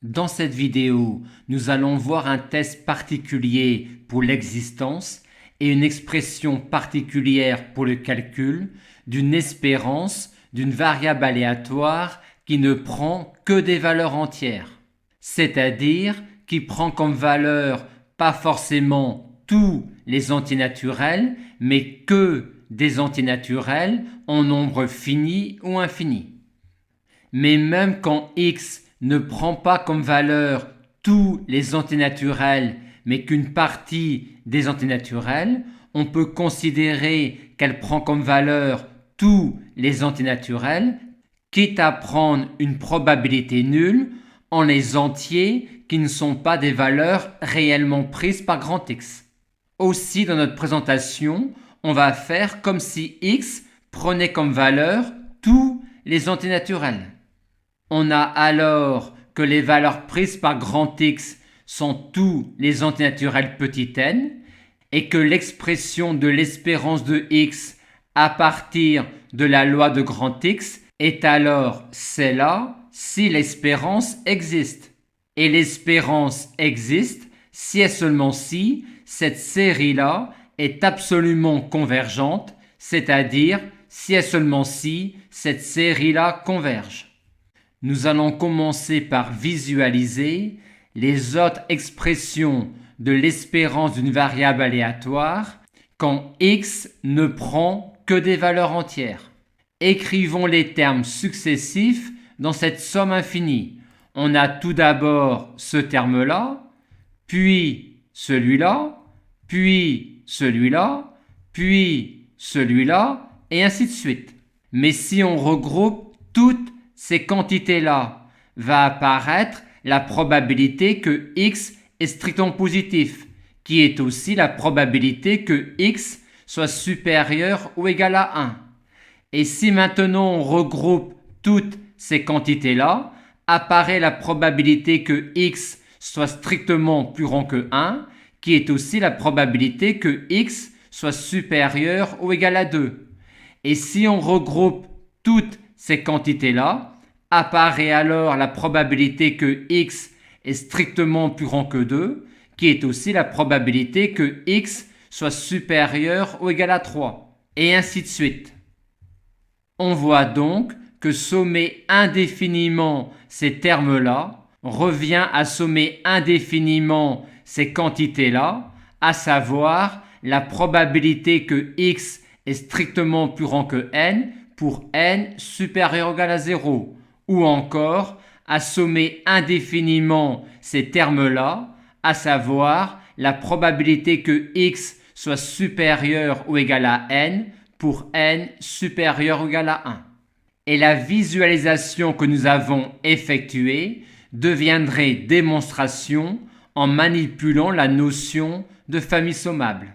Dans cette vidéo, nous allons voir un test particulier pour l'existence et une expression particulière pour le calcul d'une espérance d'une variable aléatoire qui ne prend que des valeurs entières, c'est-à-dire qui prend comme valeur pas forcément tous les antinaturels, mais que des antinaturels en nombre fini ou infini. Mais même quand x ne prend pas comme valeur tous les antinaturels, mais qu'une partie des antinaturels, on peut considérer qu'elle prend comme valeur tous les antinaturels, quitte à prendre une probabilité nulle en les entiers qui ne sont pas des valeurs réellement prises par grand X. Aussi, dans notre présentation, on va faire comme si x prenait comme valeur tous les antinaturels. On a alors que les valeurs prises par grand X sont tous les antinaturels petit n et que l'expression de l'espérance de x à partir de la loi de grand X est alors celle-là si l'espérance existe. Et l'espérance existe si et seulement si cette série-là est absolument convergente, c'est-à-dire si et seulement si cette série-là converge. Nous allons commencer par visualiser les autres expressions de l'espérance d'une variable aléatoire quand x ne prend que des valeurs entières. Écrivons les termes successifs dans cette somme infinie. On a tout d'abord ce terme-là, puis celui-là, puis celui-là, puis celui-là, et ainsi de suite. Mais si on regroupe toutes ces quantités-là, va apparaître la probabilité que x est strictement positif, qui est aussi la probabilité que x soit supérieur ou égal à 1. Et si maintenant on regroupe toutes ces quantités-là, apparaît la probabilité que x soit strictement plus grand que 1, qui est aussi la probabilité que x soit supérieur ou égal à 2. Et si on regroupe toutes ces quantités-là, apparaît alors la probabilité que x est strictement plus grand que 2, qui est aussi la probabilité que x soit supérieur ou égal à 3, et ainsi de suite. On voit donc que sommer indéfiniment ces termes-là revient à sommer indéfiniment ces quantités-là, à savoir la probabilité que x est strictement plus grand que n pour n supérieur ou égal à 0, ou encore à sommer indéfiniment ces termes-là, à savoir la probabilité que x soit supérieur ou égal à n pour n supérieur ou égal à 1. Et la visualisation que nous avons effectuée deviendrait démonstration en manipulant la notion de famille sommable.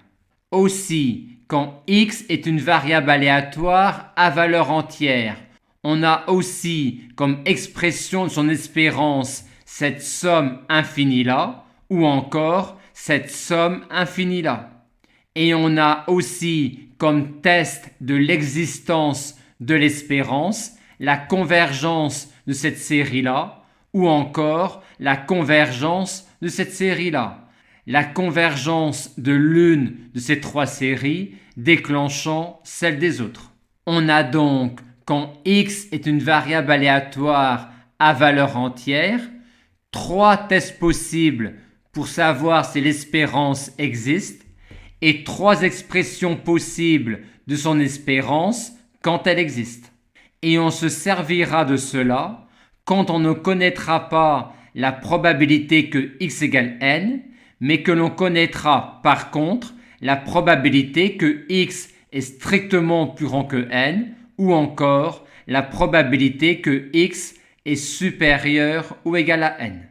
Aussi, quand x est une variable aléatoire à valeur entière, on a aussi comme expression de son espérance cette somme infinie-là, ou encore cette somme infinie-là. Et on a aussi comme test de l'existence de l'espérance la convergence de cette série-là, ou encore la convergence de cette série-là. La convergence de l'une de ces trois séries déclenchant celle des autres. On a donc, quand x est une variable aléatoire à valeur entière, trois tests possibles pour savoir si l'espérance existe et trois expressions possibles de son espérance quand elle existe. Et on se servira de cela quand on ne connaîtra pas la probabilité que x égale n, mais que l'on connaîtra par contre la probabilité que x est strictement plus grand que n, ou encore la probabilité que x est supérieur ou égal à n.